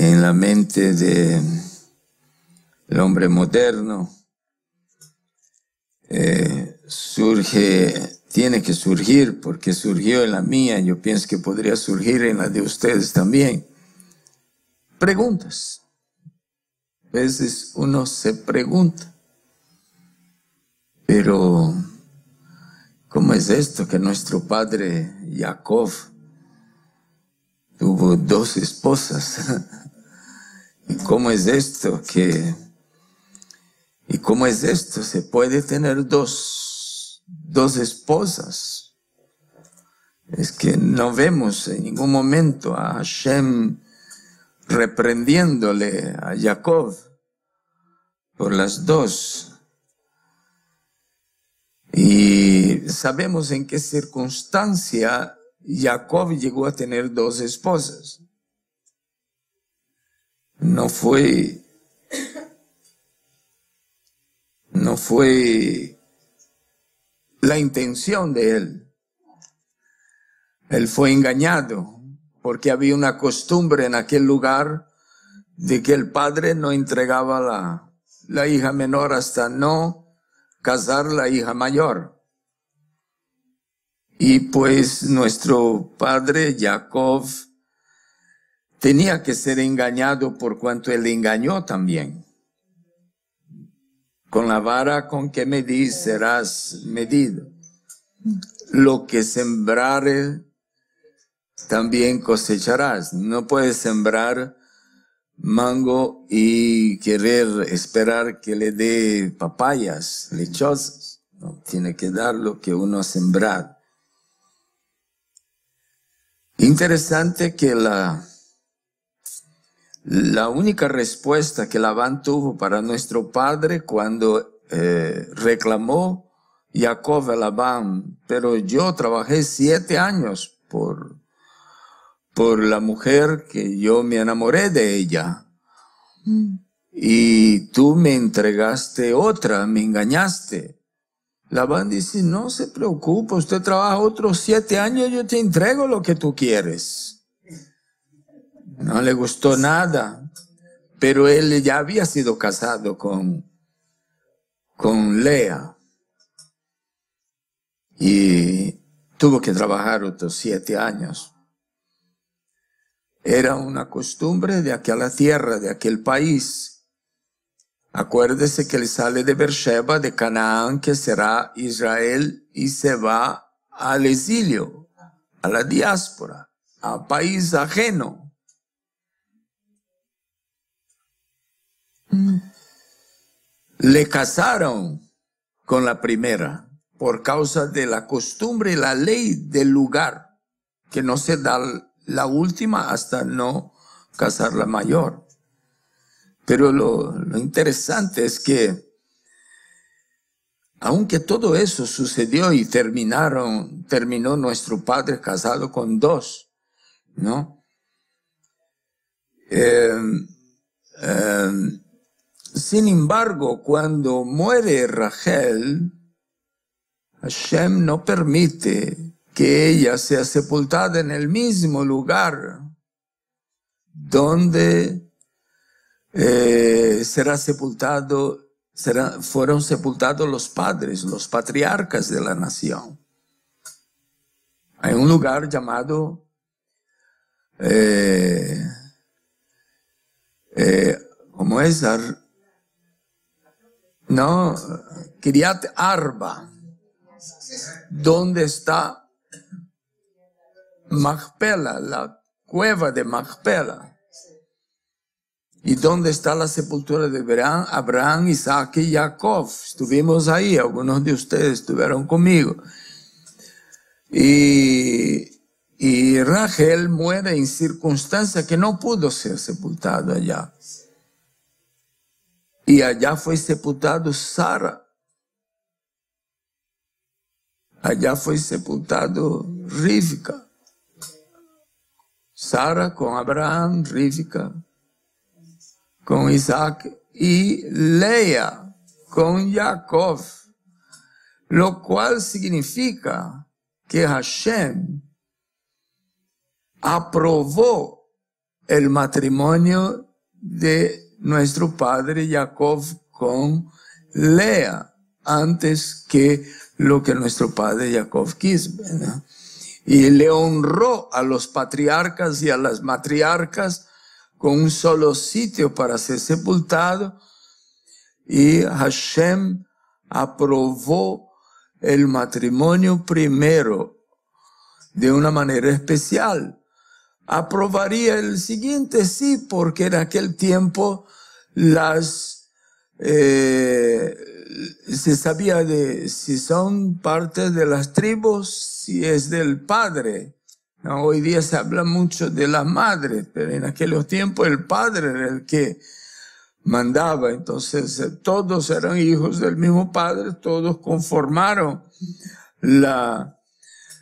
en la mente del hombre moderno, tiene que surgir, porque surgió en la mía, yo pienso que podría surgir en la de ustedes también. Preguntas. A veces uno se pregunta, pero ¿cómo es esto que nuestro padre Jacob tuvo 2 esposas? ¿Y cómo es esto se puede tener dos esposas? Es que no vemos en ningún momento a Hashem reprendiéndole a Jacob por las 2. Y sabemos en qué circunstancia Jacob llegó a tener 2 esposas. No fue la intención de él. Él fue engañado porque había una costumbre en aquel lugar de que el padre no entregaba la hija menor hasta no casar la hija mayor. Y pues nuestro padre Jacob tenía que ser engañado por cuanto él engañó también. Con la vara con que medís serás medido. Lo que sembrare también cosecharás. No puedes sembrar mango y querer esperar que le dé papayas lechosas. No, tiene que dar lo que uno ha sembrado. Interesante que la única respuesta que Labán tuvo para nuestro padre cuando reclamó Jacob a Labán, pero yo trabajé 7 años por la mujer que yo me enamoré de ella. Y tú me entregaste otra, me engañaste. Labán dice, no se preocupe, usted trabaja otros 7 años, yo te entrego lo que tú quieres. No le gustó nada, pero él ya había sido casado con Lea. Y tuvo que trabajar otros 7 años. Era una costumbre de aquella tierra, de aquel país. Acuérdese que él sale de Beersheba, de Canaán, que será Israel, y se va al exilio, a la diáspora, a país ajeno. Le casaron con la primera por causa de la costumbre y la ley del lugar, que no se da la última hasta no casar la mayor. Pero lo interesante es que, aunque todo eso sucedió y terminó nuestro padre casado con 2, ¿no? Sin embargo, cuando muere Rachel, Hashem no permite que ella sea sepultada en el mismo lugar donde fueron sepultados los padres, los patriarcas de la nación. Hay un lugar llamado ¿cómo es? Kiriat Arba, donde está Macpela, la cueva de Macpela. ¿Y dónde está la sepultura de Abraham, Isaac y Jacob? Estuvimos ahí, algunos de ustedes estuvieron conmigo. Y Rachel muere en circunstancia que no pudo ser sepultado allá. Y allá fue sepultado Sara. Allá fue sepultado Rivka. Sara con Abraham, Rivka con Isaac y Lea con Jacob, lo cual significa que Hashem aprobó el matrimonio de nuestro padre Jacob con Lea, antes que lo que nuestro padre Jacob quiso, ¿verdad? Y le honró a los patriarcas y a las matriarcas con un solo sitio para ser sepultado, y Hashem aprobó el matrimonio primero de una manera especial. Aprobaría el siguiente, sí, porque en aquel tiempo se sabía de si son parte de las tribus, si es del padre. No, hoy día se habla mucho de la madre, pero en aquellos tiempos el padre era el que mandaba. Entonces todos eran hijos del mismo padre, todos conformaron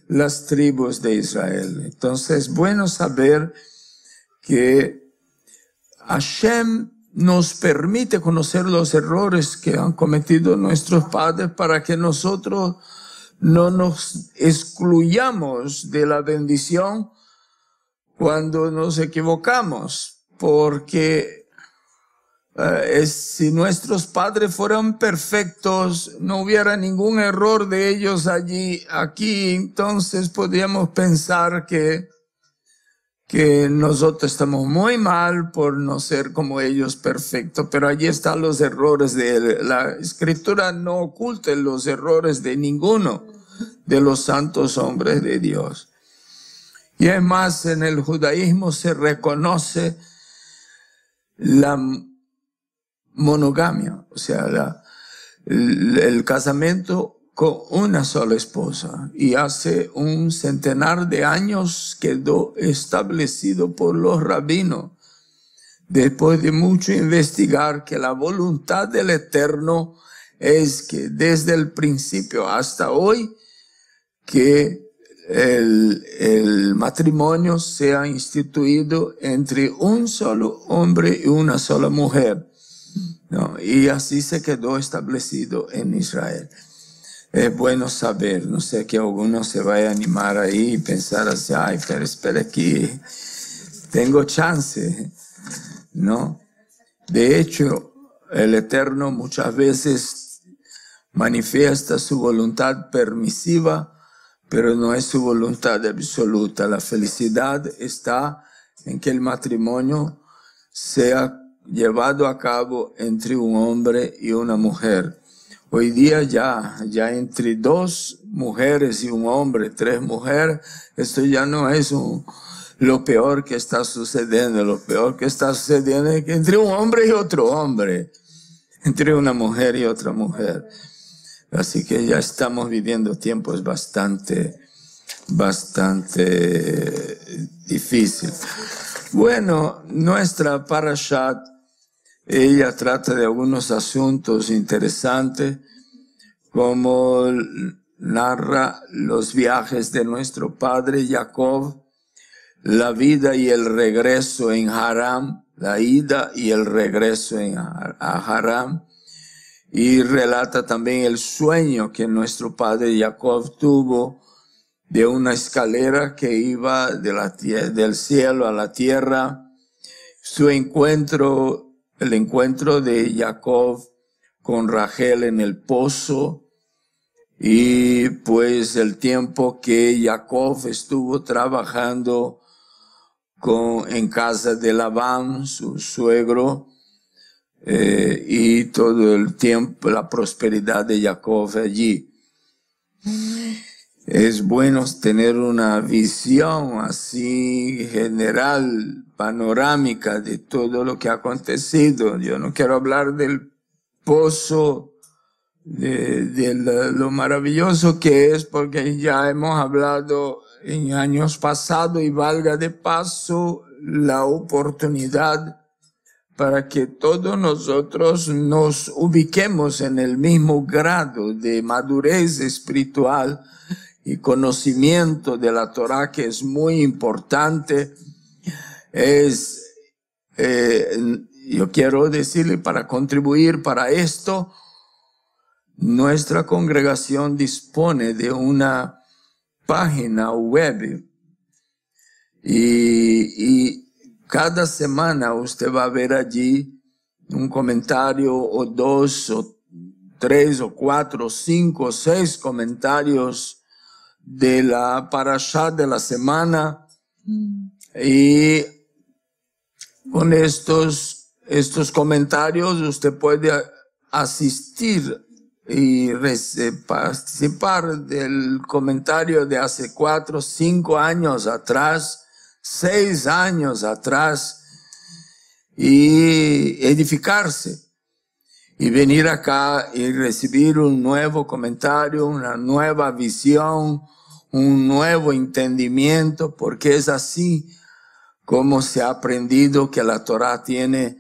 las tribus de Israel. Entonces es bueno saber que Hashem nos permite conocer los errores que han cometido nuestros padres para que nosotros no nos excluyamos de la bendición cuando nos equivocamos, porque si nuestros padres fueran perfectos, no hubiera ningún error de ellos aquí, entonces podríamos pensar que nosotros estamos muy mal por no ser como ellos perfectos, pero allí están los errores de él. La Escritura no oculta los errores de ninguno de los santos hombres de Dios. Y además en el judaísmo se reconoce la monogamia, o sea, el casamiento con una sola esposa, y hace un centenar de años quedó establecido por los rabinos, después de mucho investigar, que la voluntad del Eterno es que desde el principio hasta hoy, que el matrimonio sea instituido entre un solo hombre y una sola mujer, ¿no? Y así se quedó establecido en Israel. Es bueno saber, no sé, que alguno se vaya a animar ahí y pensar así, ay, pero espera aquí, tengo chance, ¿no? De hecho, el Eterno muchas veces manifiesta su voluntad permisiva, pero no es su voluntad absoluta. La felicidad está en que el matrimonio sea llevado a cabo entre un hombre y una mujer. Hoy día ya entre dos mujeres y un hombre, tres mujeres, esto ya no es lo peor que está sucediendo. Lo peor que está sucediendo es que entre un hombre y otro hombre, entre una mujer y otra mujer. Así que ya estamos viviendo tiempos bastante difíciles. Bueno, nuestra parashat, ella trata de algunos asuntos interesantes, como narra los viajes de nuestro padre Jacob, la vida y el regreso en Haram, la ida y el regreso a Haram, y relata también el sueño que nuestro padre Jacob tuvo de una escalera que iba del cielo a la tierra, el encuentro de Jacob con Rachel en el pozo, y pues el tiempo que Jacob estuvo trabajando en casa de Labán, su suegro, y todo el tiempo la prosperidad de Jacob allí. Es bueno tener una visión así general, panorámica de todo lo que ha acontecido. Yo no quiero hablar del pozo, de lo maravilloso que es, porque ya hemos hablado en años pasados, y valga de paso la oportunidad para que todos nosotros nos ubiquemos en el mismo grado de madurez espiritual y conocimiento de la Torah, que es muy importante. Yo quiero decirle, para contribuir para esto, nuestra congregación dispone de una página web, y cada semana usted va a ver allí un comentario o 2 o 3 o 4 o 5 o 6 comentarios de la parashá de la semana, y con estos comentarios usted puede asistir y participar del comentario de hace 4, 5 años atrás, 6 años atrás, y edificarse y venir acá y recibir un nuevo comentario, una nueva visión, un nuevo entendimiento, porque es así como se ha aprendido que la Torá tiene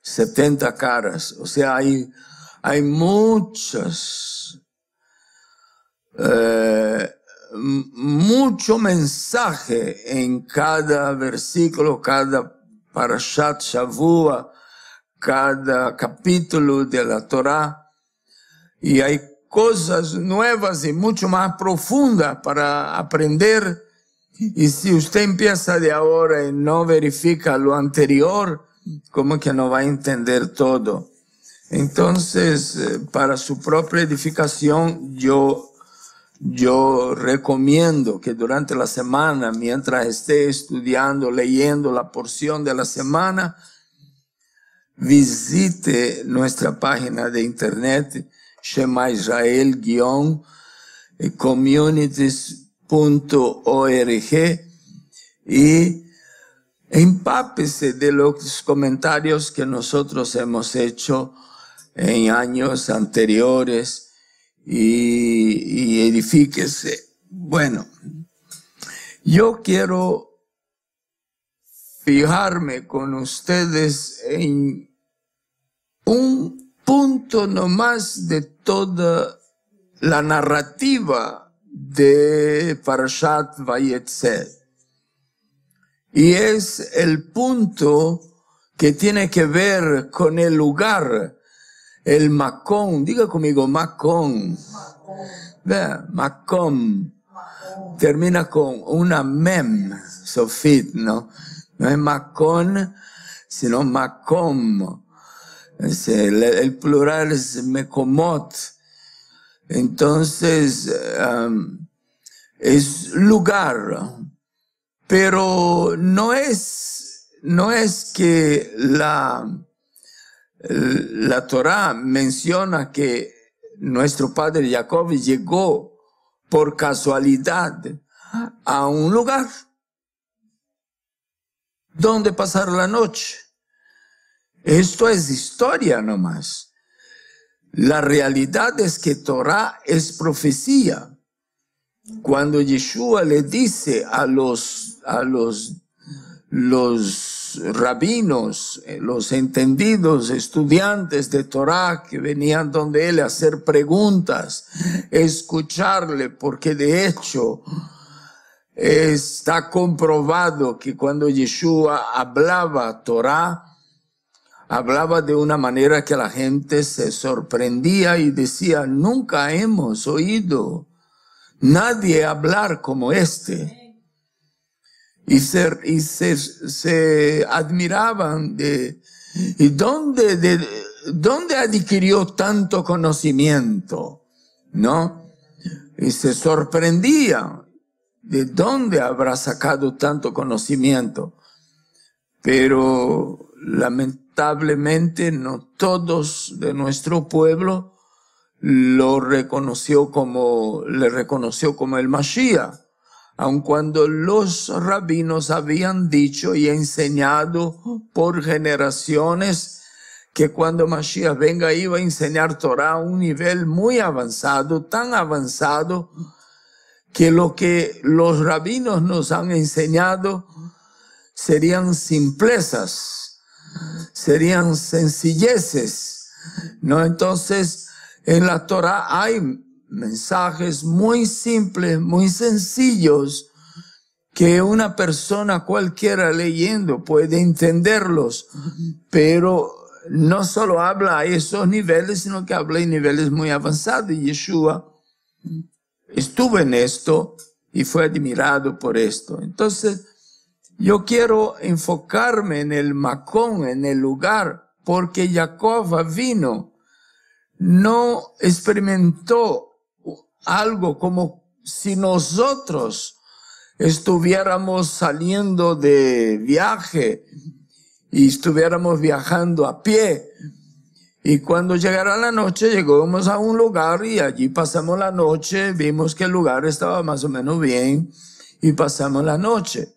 70 caras. O sea, hay mucho mensaje en cada versículo, cada parashat Shavua, cada capítulo de la Torá, y hay cosas nuevas y mucho más profundas para aprender. Y si usted empieza de ahora y no verifica lo anterior, ¿cómo que no va a entender todo? Entonces, para su propia edificación, yo recomiendo que durante la semana, mientras esté estudiando, leyendo la porción de la semana, visite nuestra página de internet, shema-israel-communities.org, y empápese de los comentarios que nosotros hemos hecho en años anteriores y edifíquese. Bueno, yo quiero fijarme con ustedes en un punto nomás de toda la narrativa de Parashat Vayetze, y es el punto que tiene que ver con el lugar, el Makom. Diga conmigo, Makom. Vea, Makom. Termina con una mem, sofit, ¿no? No es Makom, sino Makom. El plural es Mekomot. Entonces, es lugar. Pero no es que la Torá menciona que nuestro padre Jacob llegó por casualidad a un lugar donde pasar la noche. Esto es historia nomás. La realidad es que Torá es profecía. Cuando Yeshua le dice a los rabinos, los entendidos estudiantes de Torá que venían donde él a hacer preguntas, escucharle, porque de hecho está comprobado que cuando Yeshua hablaba Torá, hablaba de una manera que la gente se sorprendía y decía, nunca hemos oído nadie hablar como este. Y se admiraban ¿y dónde adquirió tanto conocimiento? ¿No? Y se sorprendía de dónde habrá sacado tanto conocimiento. Pero lamentablemente no todos de nuestro pueblo le reconoció como el Mashiach, aun cuando los rabinos habían dicho y enseñado por generaciones que cuando Mashiach venga iba a enseñar Torah a un nivel muy avanzado, tan avanzado que lo que los rabinos nos han enseñado serían simplezas, serían sencilleces, ¿no? Entonces, en la Torá hay mensajes muy simples, muy sencillos, que una persona cualquiera leyendo puede entenderlos, pero no solo habla a esos niveles, sino que habla en niveles muy avanzados. Y Yeshua estuvo en esto y fue admirado por esto. Entonces, yo quiero enfocarme en el Macón, en el lugar, porque Jacob vino, no experimentó algo como si nosotros estuviéramos saliendo de viaje y estuviéramos viajando a pie. Y cuando llegara la noche, llegamos a un lugar y allí pasamos la noche, vimos que el lugar estaba más o menos bien y pasamos la noche.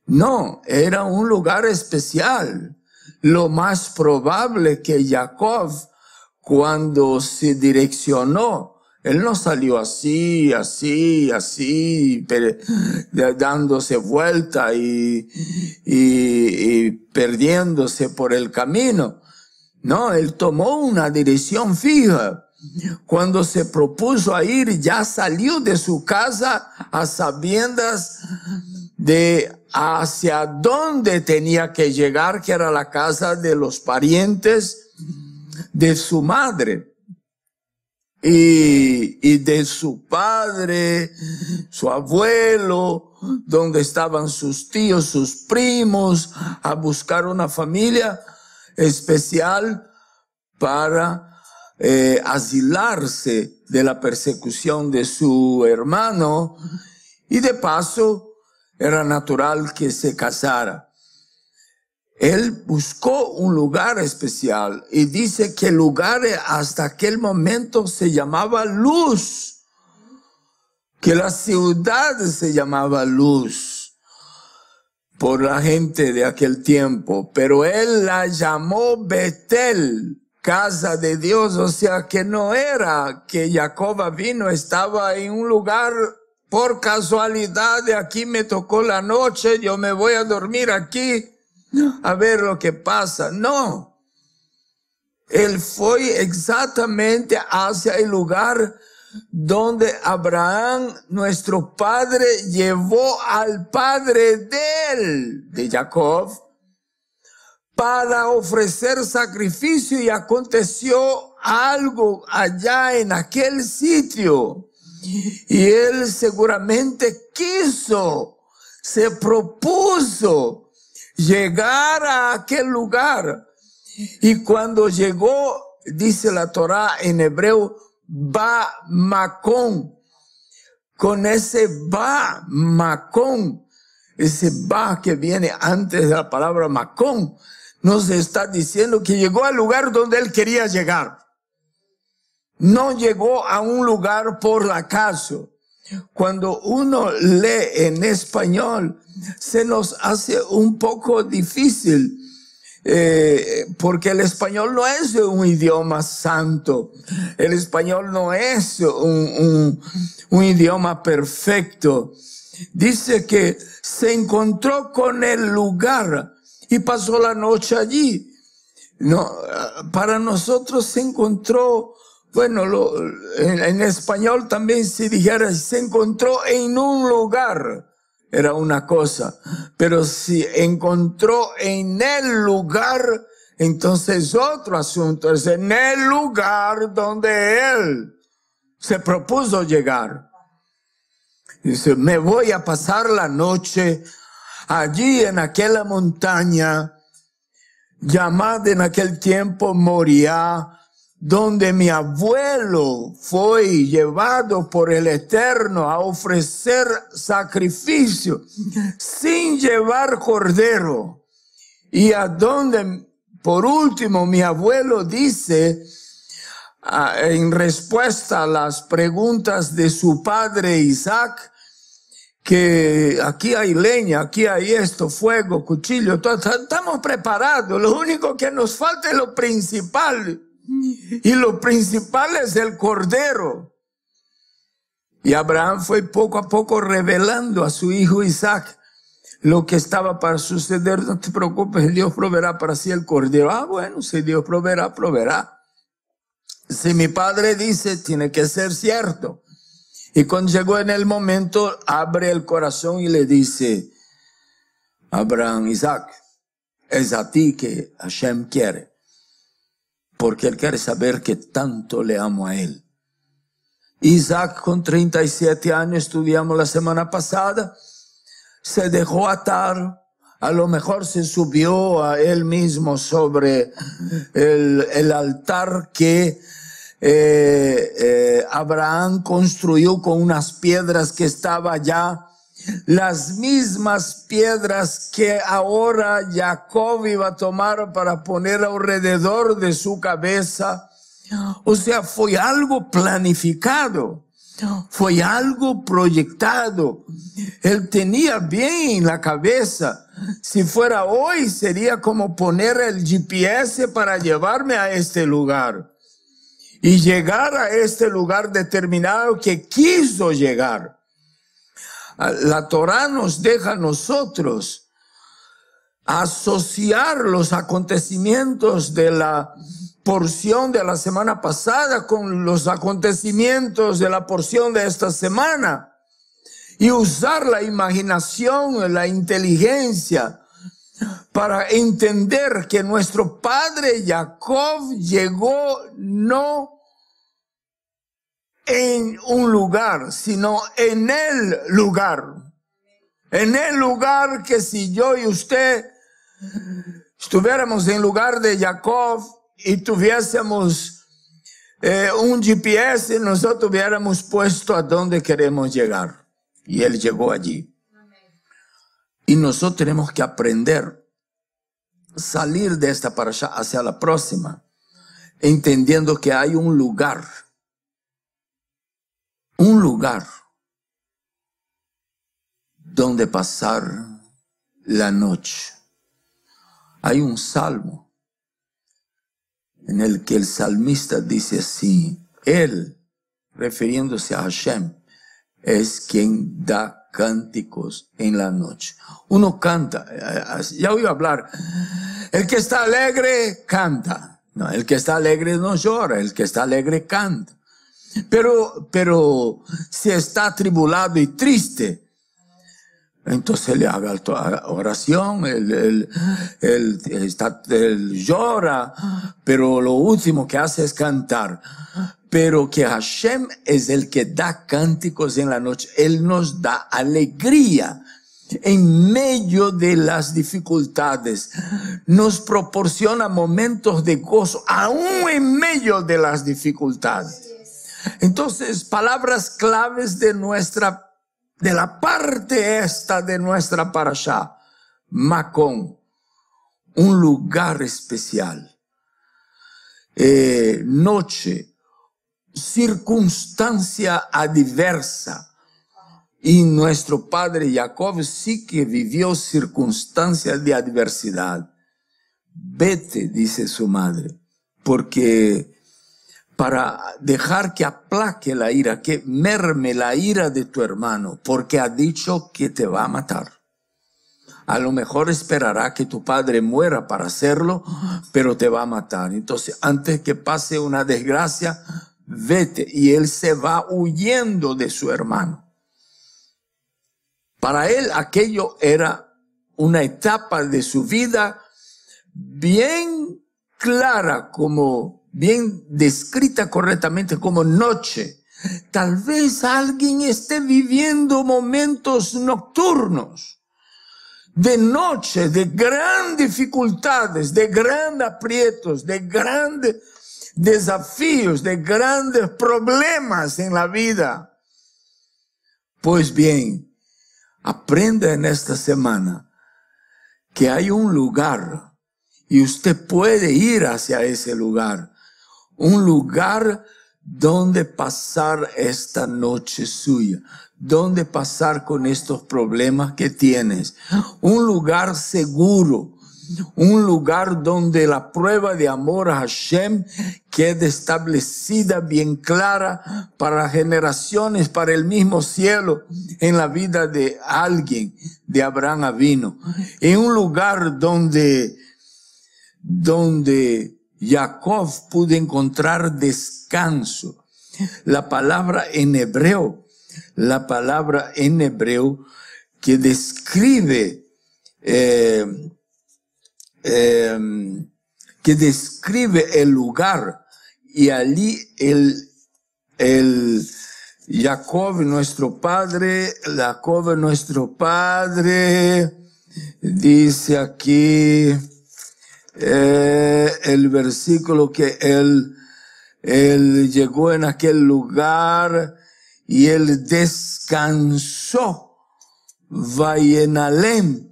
No, era un lugar especial. Lo más probable que Jacob, cuando se direccionó, él no salió así, dándose vuelta y perdiéndose por el camino. No, él tomó una dirección fija. Cuando se propuso a ir, ya salió de su casa a sabiendas de hacia dónde tenía que llegar, que era la casa de los parientes de su madre. Y de su padre, su abuelo, donde estaban sus tíos, sus primos, a buscar una familia especial para asilarse de la persecución de su hermano, y de paso era natural que se casara. Él buscó un lugar especial y dice que el lugar hasta aquel momento se llamaba Luz, que la ciudad se llamaba Luz por la gente de aquel tiempo, pero él la llamó Betel, casa de Dios. O sea que no era que Jacob vino, estaba en un lugar por casualidad, de aquí me tocó la noche, yo me voy a dormir aquí a ver lo que pasa. No, él fue exactamente hacia el lugar donde Abraham, nuestro padre, llevó al padre de él, de Jacob, para ofrecer sacrificio, y aconteció algo allá en aquel sitio. Y él seguramente se propuso llegar a aquel lugar. Y cuando llegó, dice la Torá en hebreo, Ba Macón. Con ese Ba Macón, ese Ba que viene antes de la palabra Macón, nos está diciendo que llegó al lugar donde él quería llegar. No llegó a un lugar por acaso. Cuando uno lee en español, se nos hace un poco difícil, porque el español no es un idioma santo. El español no es un idioma perfecto. Dice que se encontró con el lugar y pasó la noche allí. No, para nosotros se encontró, bueno, en español también se dijera, se encontró en un lugar, era una cosa, pero si encontró en el lugar, entonces otro asunto, es en el lugar donde él se propuso llegar. Dice, me voy a pasar la noche allí en aquella montaña, llamada en aquel tiempo Moriah, donde mi abuelo fue llevado por el Eterno a ofrecer sacrificio sin llevar cordero, y a donde por último mi abuelo dice, en respuesta a las preguntas de su padre Isaac, que aquí hay leña, aquí hay esto, fuego, cuchillo, todo, estamos preparados, lo único que nos falta es lo principal. Y lo principal es el cordero. Y Abraham fue poco a poco revelando a su hijo Isaac lo que estaba para suceder. No te preocupes, Dios proveerá para sí el cordero. Ah, bueno, si Dios proveerá, proveerá. Si mi padre dice, tiene que ser cierto. Y cuando llegó en el momento, abre el corazón y le dice, Abraham, Isaac, es a ti que Hashem quiere. Porque él quiere saber que tanto le amo a él. Isaac, con 37 años, estudiamos la semana pasada, se dejó atar, a lo mejor se subió a él mismo sobre el altar que Abraham construyó con unas piedras que estaba allá, las mismas piedras que ahora Jacob iba a tomar para poner alrededor de su cabeza. O sea, fue algo planificado. Fue algo proyectado. Él tenía bien en la cabeza. Si fuera hoy, sería como poner el GPS para llevarme a este lugar y llegar a este lugar determinado que quiso llegar. La Torá nos deja a nosotros asociar los acontecimientos de la porción de la semana pasada con los acontecimientos de la porción de esta semana y usar la imaginación, la inteligencia para entender que nuestro padre Jacob llegó no en un lugar, sino en el lugar. En el lugar que si yo y usted estuviéramos en lugar de Jacob y tuviésemos un GPS, nosotros hubiéramos puesto a dónde queremos llegar. Y él llegó allí. Y nosotros tenemos que aprender a salir de esta parasha hacia la próxima, entendiendo que hay un lugar donde pasar la noche. Hay un salmo en el que el salmista dice así, él, refiriéndose a Hashem, es quien da cánticos en la noche. Uno canta, ya oí hablar, el que está alegre canta. No, el que está alegre no llora, el que está alegre canta. Pero si está atribulado y triste, entonces le haga oración, él llora, pero lo último que hace es cantar. Pero que Hashem es el que da cánticos en la noche. Él nos da alegría en medio de las dificultades. Nos proporciona momentos de gozo, aún en medio de las dificultades. Entonces, palabras claves de la parte esta de nuestra parashá. Macón, un lugar especial. Noche, circunstancia adversa. Y nuestro padre Jacob sí que vivió circunstancias de adversidad. Vete, dice su madre, porque para dejar que aplaque la ira, que merme la ira de tu hermano, porque ha dicho que te va a matar. A lo mejor esperará que tu padre muera para hacerlo, pero te va a matar. Entonces, antes que pase una desgracia, vete. Y él se va huyendo de su hermano. Para él aquello era una etapa de su vida bien clara, como bien descrita correctamente como noche. Tal vez alguien esté viviendo momentos nocturnos, de noche, de grandes dificultades, de grandes aprietos, de grandes desafíos, de grandes problemas en la vida. Pues bien, aprenda en esta semana que hay un lugar y usted puede ir hacia ese lugar. Un lugar donde pasar esta noche suya, donde pasar con estos problemas que tienes. Un lugar seguro, un lugar donde la prueba de amor a Hashem quede establecida bien clara para generaciones, para el mismo cielo, en la vida de alguien, de Abraham Avino. En un lugar donde Jacob pudo encontrar descanso. La palabra en hebreo que describe el lugar, y allí Jacob nuestro padre, dice aquí el versículo que él llegó en aquel lugar y él descansó. Vayenalem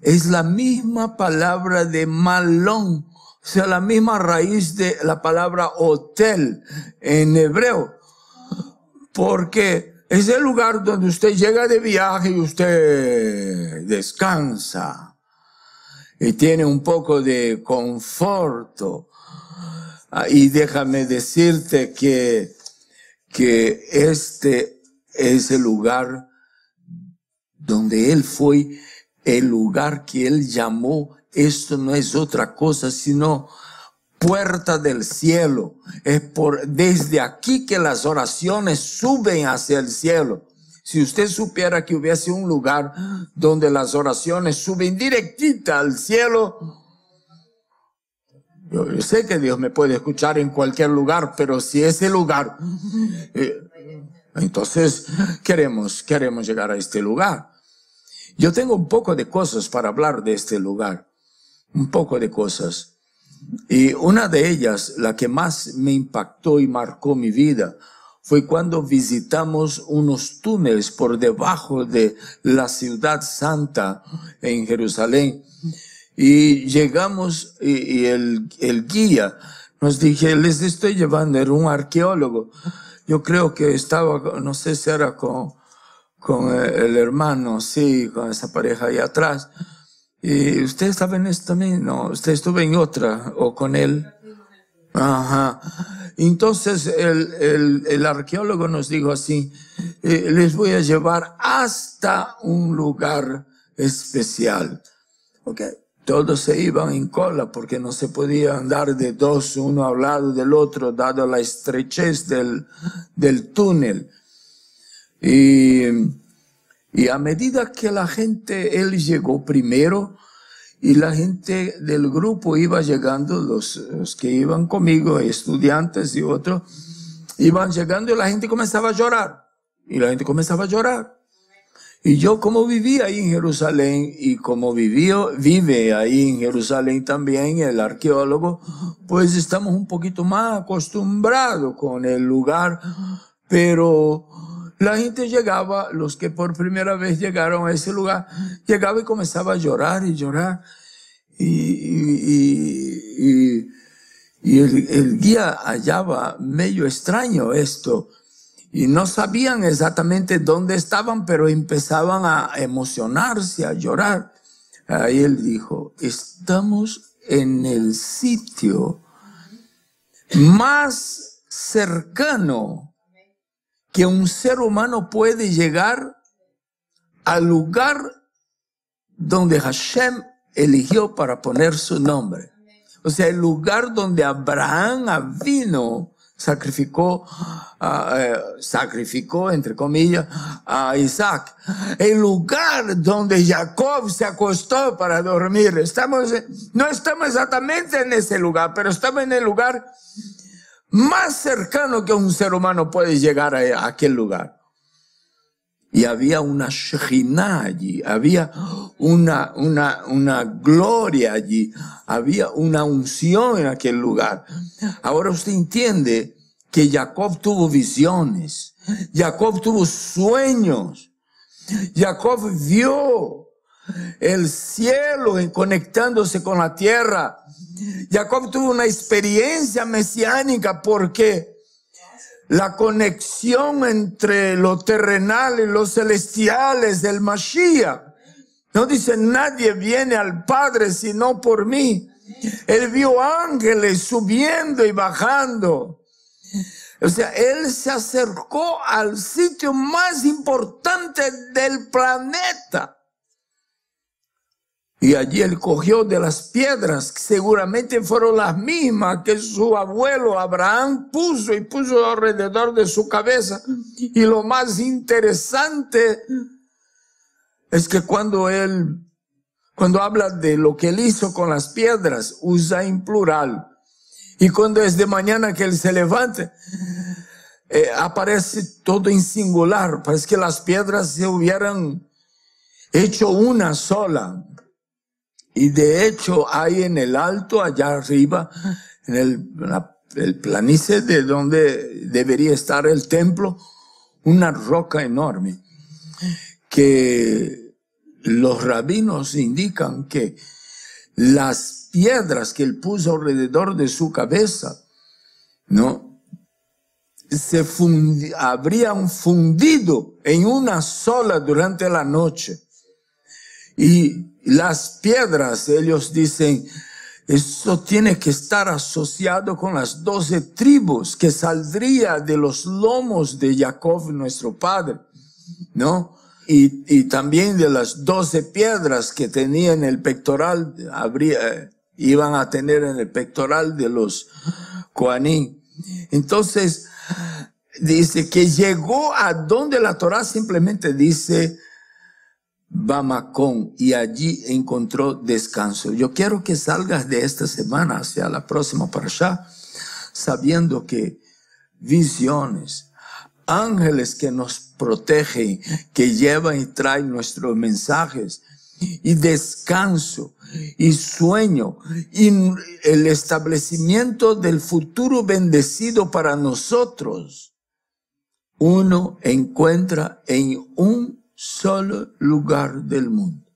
es la misma palabra de malón, o sea, la misma raíz de la palabra hotel en hebreo, porque es el lugar donde usted llega de viaje y usted descansa y tiene un poco de conforto. Y déjame decirte que este es el lugar donde él fue, el lugar que él llamó. Esto no es otra cosa sino puerta del cielo. Es desde aquí que las oraciones suben hacia el cielo. Si usted supiera que hubiese un lugar donde las oraciones suben directita al cielo, yo sé que Dios me puede escuchar en cualquier lugar, pero si ese lugar, entonces queremos llegar a este lugar. Yo tengo un poco de cosas para hablar de este lugar, un poco de cosas. Y una de ellas, la que más me impactó y marcó mi vida, fue cuando visitamos unos túneles por debajo de la ciudad santa en Jerusalén. Y llegamos y el guía nos dije, les estoy llevando, era un arqueólogo. Yo creo que estaba, no sé si era con el hermano, sí, con esa pareja ahí atrás. ¿Y usted estaba en esto también? No, usted estuvo en otra, o con él. Ajá. Entonces el arqueólogo nos dijo así, les voy a llevar hasta un lugar especial. Okay. Todos se iban en cola porque no se podía andar de dos, uno al lado del otro, dado la estrechez del túnel. Y a medida que él llegó primero, y la gente del grupo iba llegando, los que iban conmigo, estudiantes y otros, iban llegando y la gente comenzaba a llorar. Y yo, como vivía ahí en Jerusalén y como vive ahí en Jerusalén también el arqueólogo, pues estamos un poquito más acostumbrados con el lugar, pero la gente llegaba, los que por primera vez llegaron a ese lugar, llegaba y comenzaba a llorar y llorar. Y el guía hallaba medio extraño esto. Y no sabían exactamente dónde estaban, pero empezaban a emocionarse, a llorar. Ahí él dijo, estamos en el sitio más cercano que un ser humano puede llegar al lugar donde Hashem eligió para poner su nombre. O sea, el lugar donde Abraham vino, sacrificó, entre comillas, a Isaac. El lugar donde Jacob se acostó para dormir. No estamos exactamente en ese lugar, pero estamos en el lugar más cercano que un ser humano puede llegar a aquel lugar. Y había una Shejinah allí, había una gloria allí, había una unción en aquel lugar. Ahora usted entiende que Jacob tuvo visiones, Jacob tuvo sueños, Jacob vio el cielo conectándose con la tierra. Jacob tuvo una experiencia mesiánica porque la conexión entre lo terrenal y lo celestial es el Mashiach. No dice, nadie viene al Padre sino por mí. Él vio ángeles subiendo y bajando. O sea, él se acercó al sitio más importante del planeta. Y allí él cogió de las piedras, que seguramente fueron las mismas que su abuelo Abraham puso alrededor de su cabeza. Y lo más interesante es que cuando habla de lo que él hizo con las piedras, usa en plural. Y cuando es de mañana que él se levante, aparece todo en singular, parece que las piedras se hubieran hecho una sola. Y de hecho hay en el alto, allá arriba, en el planicie de donde debería estar el templo, una roca enorme, que los rabinos indican que las piedras que él puso alrededor de su cabeza, ¿no?, habrían fundido en una sola durante la noche. Y las piedras, ellos dicen, eso tiene que estar asociado con las 12 tribus que saldría de los lomos de Jacob, nuestro padre, ¿no? Y también de las 12 piedras que tenía en el pectoral, iban a tener en el pectoral de los Coanín. Entonces, dice que llegó a donde la Torá simplemente dice Bamacón, y allí encontró descanso. Yo quiero que salgas de esta semana hacia la próxima parashá, sabiendo que visiones, ángeles que nos protegen, que llevan y traen nuestros mensajes, y descanso, y sueño, y el establecimiento del futuro bendecido para nosotros, uno encuentra en un solo lugar del mundo,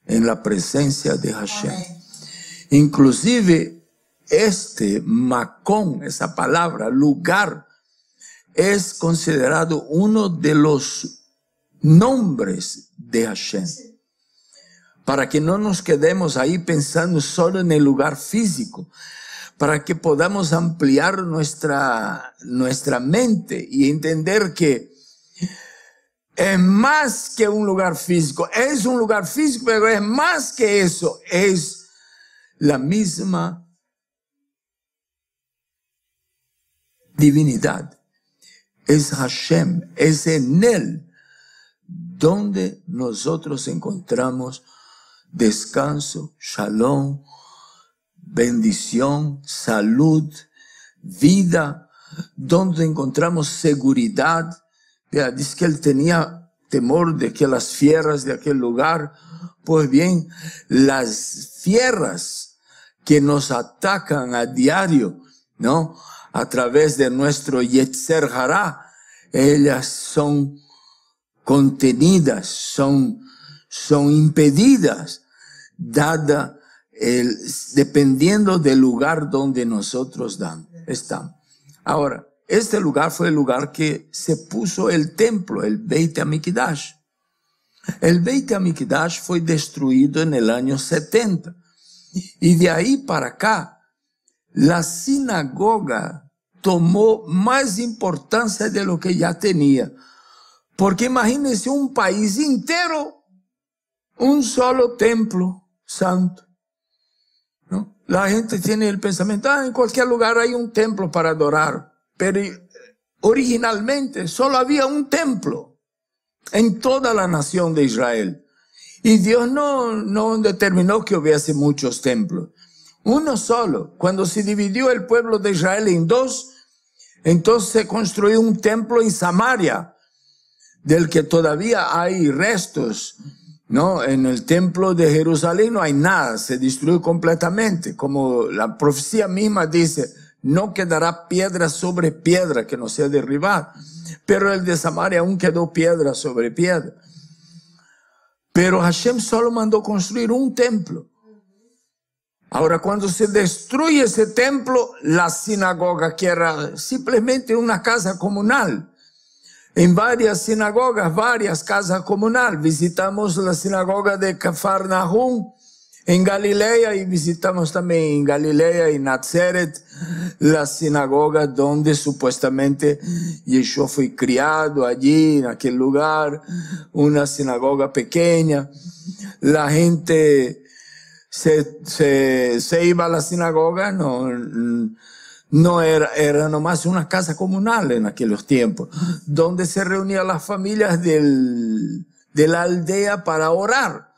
en la presencia de Hashem. Inclusive Macón, esa palabra, lugar, es considerado uno de los nombres de Hashem. Para que no nos quedemos ahí pensando solo en el lugar físico, para que podamos ampliar nuestra mente y entender que es más que un lugar físico. Es un lugar físico, pero es más que eso. Es la misma divinidad. Es Hashem, es en Él donde nosotros encontramos descanso, shalom, bendición, salud, vida, donde encontramos seguridad. Dice que él tenía temor de que las fieras de aquel lugar, pues bien, las fieras que nos atacan a diario, ¿no?, a través de nuestro Yetzer Hará, ellas son contenidas, son impedidas, dependiendo del lugar donde nosotros estamos. Ahora, este lugar fue el lugar que se puso el templo, el Beit HaMikdash. El Beit HaMikdash fue destruido en el año 70. Y de ahí para acá, la sinagoga tomó más importancia de lo que ya tenía. Porque imagínense un país entero, un solo templo santo, ¿no? La gente tiene el pensamiento, en cualquier lugar hay un templo para adorar. Pero originalmente solo había un templo en toda la nación de Israel. Y Dios no determinó que hubiese muchos templos. Uno solo. Cuando se dividió el pueblo de Israel en dos, entonces se construyó un templo en Samaria, del que todavía hay restos, ¿no? En el templo de Jerusalén no hay nada, se destruyó completamente. Como la profecía misma dice, no quedará piedra sobre piedra que no sea derribada. Pero el de Samaria aún quedó piedra sobre piedra. Pero Hashem solo mandó construir un templo. Ahora, cuando se destruye ese templo, la sinagoga, que era simplemente una casa comunal, en varias sinagogas, varias casas comunales, visitamos la sinagoga de Cafarnaum en Galilea, y visitamos también en Galilea y Nazaret la sinagoga donde supuestamente Yeshua fue criado, allí en aquel lugar, una sinagoga pequeña. La gente se iba a la sinagoga, no era nomás una casa comunal en aquellos tiempos, donde se reunían las familias de la aldea para orar.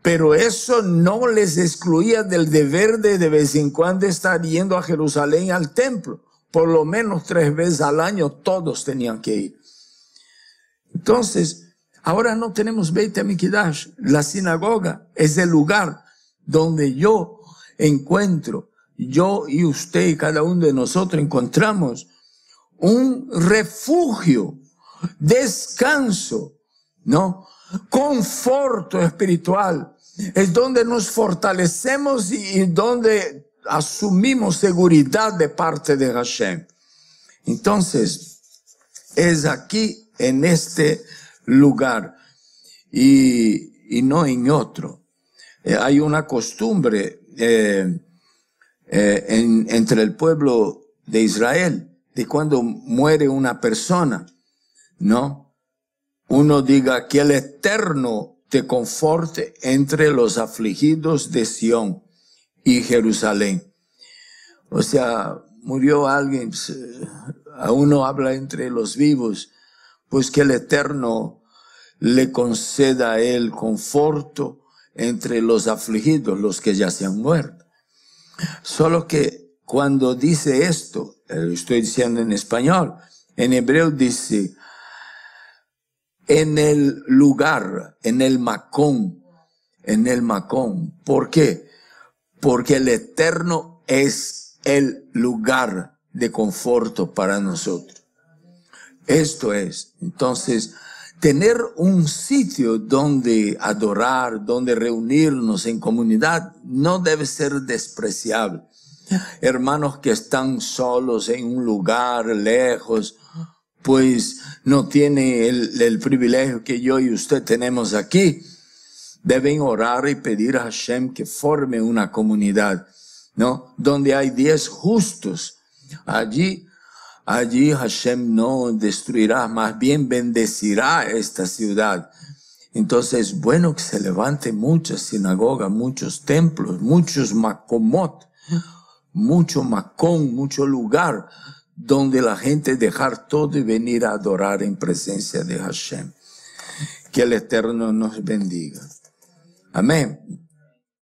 Pero eso no les excluía del deber de vez en cuando estar yendo a Jerusalén al templo, por lo menos 3 veces al año todos tenían que ir. Entonces, ahora no tenemos Beit HaMikdash. La sinagoga es el lugar donde yo encuentro, yo y usted y cada uno de nosotros encontramos un refugio, descanso, ¿no? Conforto espiritual. Es donde nos fortalecemos y donde asumimos seguridad de parte de Hashem. Entonces, es aquí, en este lugar, y no en otro. Hay una costumbre entre el pueblo de Israel, de cuando muere una persona, ¿no? Uno diga que el Eterno te conforte entre los afligidos de Sión y Jerusalén. O sea, murió alguien, pues, a uno habla entre los vivos, pues que el Eterno le conceda a él conforto entre los afligidos, los que ya se han muerto. Solo que cuando dice esto, lo estoy diciendo en español, en hebreo dice, en el lugar, en el Macón. ¿Por qué? Porque el Eterno es el lugar de conforto para nosotros. Esto es, entonces, tener un sitio donde adorar, donde reunirnos en comunidad, no debe ser despreciable. Hermanos que están solos en un lugar lejos, pues no tiene el privilegio que yo y usted tenemos aquí. Deben orar y pedir a Hashem que forme una comunidad, ¿no? Donde hay 10 justos. Allí Hashem no destruirá, más bien bendecirá esta ciudad. Entonces, bueno que se levante muchas sinagogas, muchos templos, muchos makomot, mucho macón, mucho lugar donde la gente dejar todo y venir a adorar en presencia de Hashem. Que el Eterno nos bendiga. Amén.